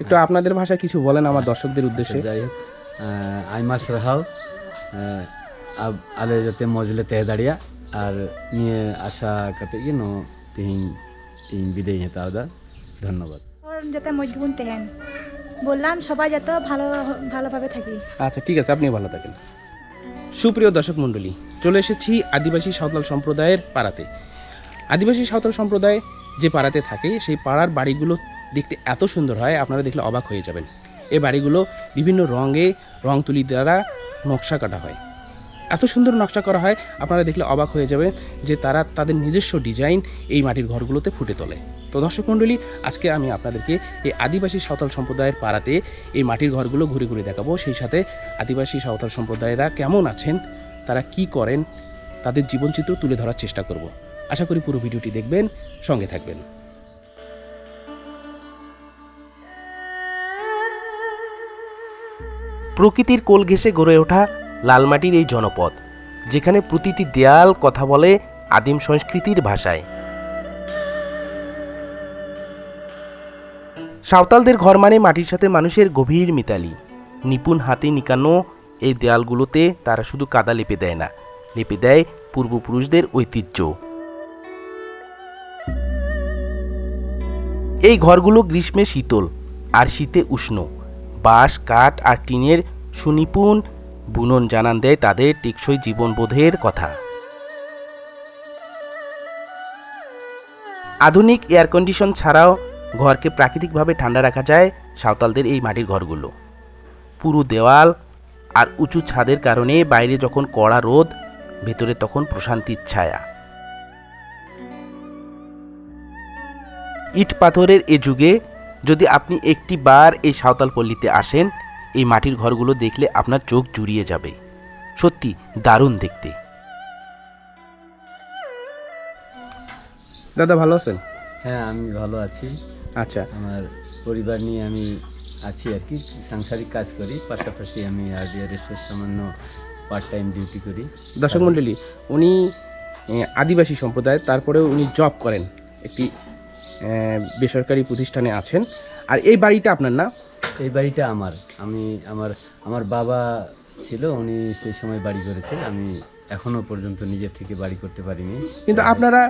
একটু আপনাদের ভাষায় কিছু বলেন আমার দর্শকদের উদ্দেশ্যে। যাই হোক আইমাস রাহাও ale jate mojle teh daria আর নিয়ে আশা কাতে গিনো তিন তিন বিদায় নিতে আদা ধন্যবাদ যাতে মজগুন তেহেন বললাম সবাই যাতে ভালোভাবে থাকি। আচ্ছা ঠিক আছে, আপনিও ভালো থাকেন। সুপ্রিয় দর্শক মণ্ডলী, চলে এসেছি আদিবাসী সাঁওতাল সম্প্রদায়ের পাড়াতে। আদিবাসী সাঁওতাল সম্প্রদায় যে পাড়াতে থাকে সেই পাড়ার বাড়িগুলো দেখতে এত সুন্দর হয়, আপনারা দেখলে অবাক হয়ে যাবেন। এই বাড়িগুলো বিভিন্ন রং তুলি দ্বারা নকশা কাটা হয়, এত সুন্দর নকশা করা হয় আপনারা দেখলে অবাক হয়ে যাবেন যে তারা তাদের নিজস্ব ডিজাইন এই মাটির ঘরগুলোতে ফুটে তোলে। তো দর্শক মণ্ডলী, আজকে আমি আপনাদেরকে এই আদিবাসী সাঁওতাল সম্প্রদায়ের পাড়াতে এই মাটির ঘরগুলো ঘুরে ঘুরে দেখাবো। সেই সাথে আদিবাসী সাঁওতাল সম্প্রদায়েরা কেমন আছেন, তারা কি করেন, তাদের জীবনচিত্র তুলে ধরার চেষ্টা করব। আশা করি পুরো ভিডিওটি দেখবেন, সঙ্গে থাকবেন। প্রকৃতির কোল ঘেঁষে গড়ে ওঠা লালমাটির এই জনপদ, যেখানে প্রতিটি দেয়াল কথা বলে আদিম সংস্কৃতির ভাষায়। সাঁওতালদের ঘর মানে মাটির সাথে মানুষের গভীর মিতালি। নিপুণ হাতে নিকানো এই দেয়ালগুলোতে তারা শুধু কাদা লেপে দেয় না, লেপে দেয় পূর্বপুরুষদের ঐতিহ্য। এই ঘরগুলো গ্রীষ্মে শীতল আর শীতে উষ্ণ। বাঁশ, কাঠ আর টিনের সুনিপুণ বুনন জানান দেয় তাদের টেকসই জীবনবোধের কথা। আধুনিক এয়ার কন্ডিশন ছাড়াও ঘরকে প্রাকৃতিকভাবে ঠান্ডা রাখা যায় সাঁওতালদের এই মাটির ঘরগুলো। পুরু দেওয়াল আর উঁচু ছাদের কারণে বাইরে যখন কড়া রোদ, ভেতরে তখন প্রশান্তির ছায়া। ইট পাথরের এ যুগে যদি আপনি একটি বার এই সাঁওতাল পল্লীতে আসেন, এই মাটির ঘরগুলো দেখলে আপনার চোখ জুড়িয়ে যাবে। সত্যি দারুণ দেখতে। দাদা ভালো আছেন? হ্যাঁ আমি ভালো আছি। আচ্ছা, আমার পরিবার নিয়ে আমি আছি আর কি, সাংসারিক কাজ করি, পাশাপাশি আমি আরডিআরএসের সামান্য পার্ট টাইম ডিউটি করি। দর্শক মণ্ডলী, উনি আদিবাসী সম্প্রদায়, তারপরেও উনি জব করেন, একটি বেসরকারি প্রতিষ্ঠানে আছেন। আর এই বাড়িটা আপনার না? এই বাড়িটা আমার। আমার বাবা ছিল, উনি সেই সময় বাড়ি করেছে। আমি এখনো পর্যন্ত নিজের থেকে বাড়ি করতে পারিনি। কিন্তু আপনারা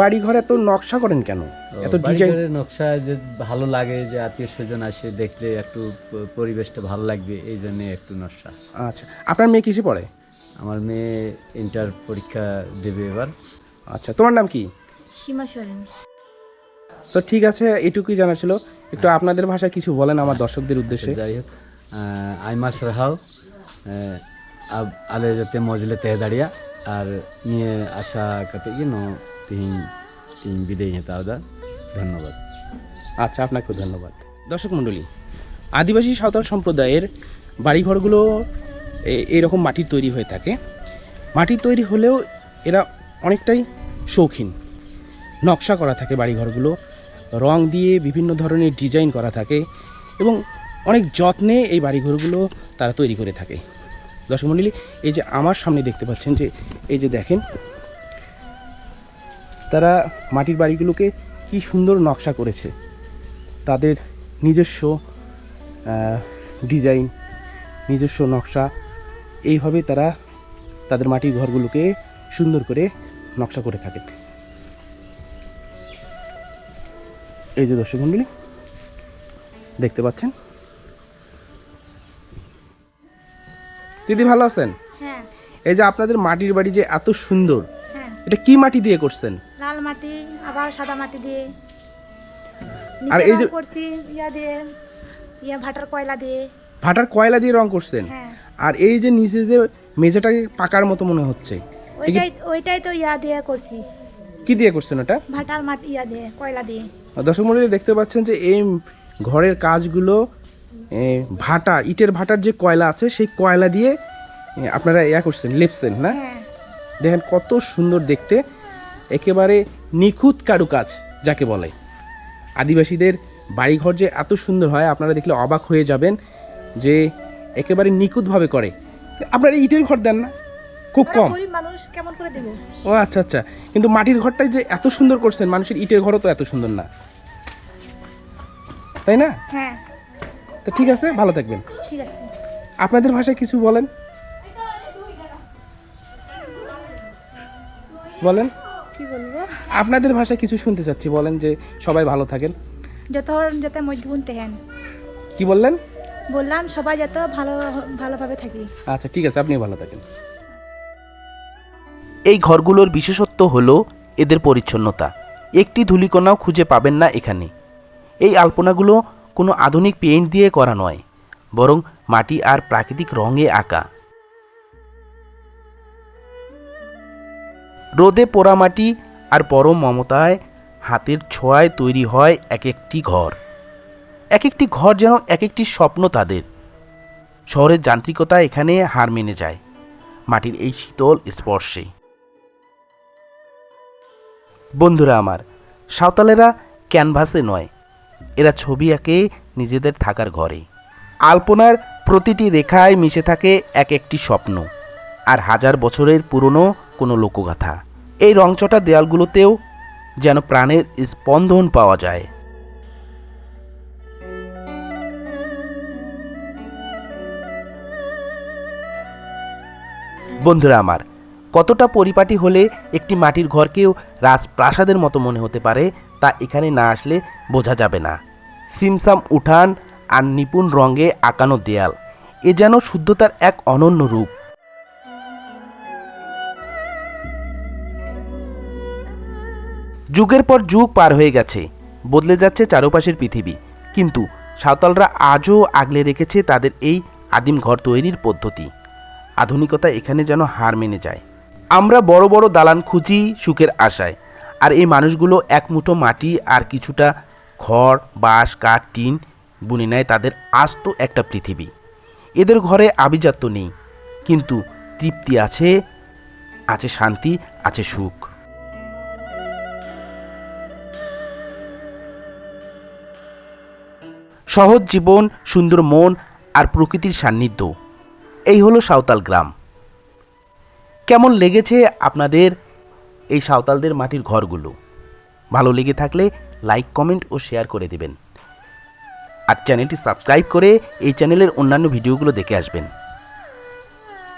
বাড়ি ঘরে তো নকশা করেন কেন? এত ডিজাইন নকশা যে ভালো লাগে, যে আত্মীয় স্বজন আসে দেখলে একটু পরিবেশটা ভালো লাগবে, এই জন্য একটু নকশা। আচ্ছা, আপনার মেয়ে কিসে পড়ে? আমার মেয়ে ইন্টার পরীক্ষা দেবে এবার। আচ্ছা, তোমার নাম কি? সীমা সরেন। তো ঠিক আছে, এটুকুই জানা ছিল। একটু আপনাদের ভাষায় কিছু বলেন আমার দর্শকদের উদ্দেশ্যে। যাই হোক আইমাস রাহাও ale jate mojle teh daria আর নিয়ে আশা কাতে গিনো তিন বিদায় নিতে আদা ধন্যবাদ। আচ্ছা, আপনাকেও ধন্যবাদ। দর্শক মণ্ডলী, আদিবাসী সাঁওতাল সম্প্রদায়ের বাড়িঘরগুলো এইরকম মাটির তৈরি হয়ে থাকে। মাটির তৈরি হলেও এরা অনেকটাই শৌখিন। নকশা করা থাকে বাড়িঘরগুলো, রং দিয়ে বিভিন্ন ধরনের ডিজাইন করা থাকে এবং অনেক যত্নে এই বাড়িঘরগুলো তারা তৈরি করে থাকে। দর্শক মণ্ডলী, এই যে আমার সামনে দেখতে পাচ্ছেন, যে এই যে দেখেন, তারা মাটির বাড়িগুলোকে কি সুন্দর নকশা করেছে। তাদের নিজস্ব ডিজাইন, নিজস্ব নকশা, এইভাবে তারা তাদের মাটির ঘরগুলোকে সুন্দর করে নকশা করে থাকে। এই যে দর্শক মণ্ডলী দেখতে পাচ্ছেন। দিদি ভালো আছেন? হ্যাঁ। এই যে আপনাদের মাটির বাড়ি যে এত সুন্দর, হ্যাঁ, এটা কি মাটি দিয়ে করছেন? লাল মাটি আবার সাদা মাটি দিয়ে। আর এই যে করছি ভাটার কয়লা দিয়ে। ভাটার কয়লা দিয়ে রং করছেন? হ্যাঁ। আর এই যে নিচে যে মেঝেটাকে পাকার মতো মনে হচ্ছে, ওইটাই তো দিয়ে করছি। কি দিয়ে করছেন ওটা? ভাটার মাটি দিয়ে, কয়লা দিয়ে। দর্শক মণ্ডলী দেখতে পাচ্ছেন যে এই ঘরের কাজগুলো ভাটা, ইটের ভাটার যে কয়লা আছে সেই কয়লা দিয়ে আপনারা করছেন, লেপছেন না? হ্যাঁ। দেখেন কত সুন্দর দেখতে, একেবারে নিখুঁত কারুকাজ যাকে বলে। আদিবাসীদের বাড়িঘর যে এত সুন্দর হয় আপনারা দেখলে অবাক হয়ে যাবেন, যে একেবারে নিখুঁতভাবে করে। আপনারা ইটের ঘর দেন না? খুব কম মানুষ কেমন করে দেব। ও আচ্ছা আচ্ছা, কিন্তু মাটির ঘরটাই যে এত সুন্দর করছেন, মানুষের ইটের ঘরও তো এত সুন্দর না, তাই না? হ্যাঁ। তো ঠিক আছে, ভালো থাকবেন। ঠিক আছে। আপনাদের ভাষায় কিছু বলেন, বলেন। কি বলবো? আপনাদের ভাষায় কিছু শুনতে চাচ্ছি, বলেন যে সবাই ভালো থাকেন। যত হন যাতে মজবুত তেহেন। কি বললেন? বললাম সবাই যাতে ভালোভাবে থাকি। আচ্ছা ঠিক আছে, আপনি ভালো থাকেন। এই ঘরগুলোর বিশেষত্ব হলো এদের পরিচ্ছন্নতা। একটি ধূলিকণাও খুঁজে পাবেন না এখানে। এই আলপনাগুলো কোনো আধুনিক পেইন্ট দিয়ে করা নয়, বরং মাটি আর প্রাকৃতিক রঙে আঁকা। রোদে পোড়ামাটি আর পরম মমতায় হাতের ছোঁয়ায় তৈরি হয় এক একটি ঘর। এক একটি ঘর যেন এক একটি স্বপ্ন তাদের। শহরের যান্ত্রিকতা এখানে হার মেনে যায় মাটির এই শীতল স্পর্শে। বন্ধুরা আমার, সাঁওতালেরা ক্যানভাসে নয়, এরা ছবি আঁকে নিজেদের থাকার ঘরে। আলপনার প্রতিটি রেখায় মিশে থাকে এক একটি স্বপ্ন আর হাজার বছরের পুরনো কোনো লোকগাথা। এই রংচটা দেয়ালগুলোতেও যেন প্রাণের স্পন্দন পাওয়া যায়। বন্ধুরা আমার, কতটা পরিপাটি হলে একটি মাটির ঘরকেও রাজপ্রাসাদের মতো মনে হতে পারে তা এখানে না আসলে বোঝা যাবে না। সিমসাম উঠান আর নিপুণ রঙে আঁকানো দেয়াল, এ যেন শুদ্ধতার এক অনন্য রূপ। যুগের পর যুগ পার হয়ে গেছে, বদলে যাচ্ছে চারপাশের পৃথিবী, কিন্তু সাঁওতালরা আজও আগলে রেখেছে তাদের এই আদিম ঘর তৈরির পদ্ধতি। আধুনিকতা এখানে যেন হার মেনে যায়। আমরা বড় বড় দালান খুঁজি সুখের আশায়, আর এই মানুষগুলো এক মুঠো মাটি আর কিছুটা খড়, বাঁশ, কাঠ, টিন বুনে নেয় তাদের আস্ত একটা পৃথিবী। এদের ঘরে আভিজাত্য নেই, কিন্তু তৃপ্তি আছে, আছে শান্তি, আছে সুখ। সহজ জীবন, সুন্দর মন আর প্রকৃতির সান্নিধ্য, এই হলো সাঁওতাল গ্রাম। কেমন লেগেছে আপনাদের এই সাঁওতালদের মাটির ঘরগুলো? ভালো লেগে থাকলে লাইক, কমেন্ট ও শেয়ার করে দেবেন। আর চ্যানেলটি সাবস্ক্রাইব করে এই চ্যানেলের অন্যান্য ভিডিওগুলো দেখে আসবেন।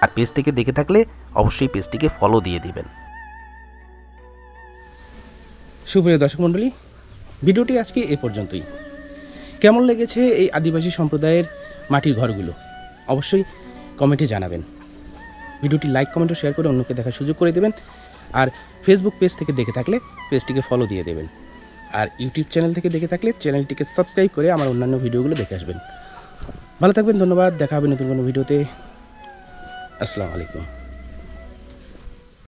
আর পেজ থেকে দেখে থাকলে অবশ্যই পেজটিকে ফলো দিয়ে দিবেন। সুপ্রিয় দর্শক মণ্ডলী, ভিডিওটি আজকে এ পর্যন্তই। কেমন লেগেছে এই আদিবাসী সম্প্রদায়ের মাটির ঘরগুলো অবশ্যই কমেন্টে জানাবেন। ভিডিওটি লাইক, কমেন্ট ও শেয়ার করে অন্যকে দেখার সুযোগ করে দেবেন। আর ফেসবুক পেজ থেকে দেখে থাকলে পেজটিকে ফলো দিয়ে দেবেন। আর ইউটিউব চ্যানেল থেকে দেখে থাকলে চ্যানেলটিকে সাবস্ক্রাইব করে আমার অন্যান্য ভিডিওগুলো দেখে আসবেন। ভালো থাকবেন, ধন্যবাদ। দেখা হবে নতুন কোনো ভিডিওতে। আসসালামু আলাইকুম।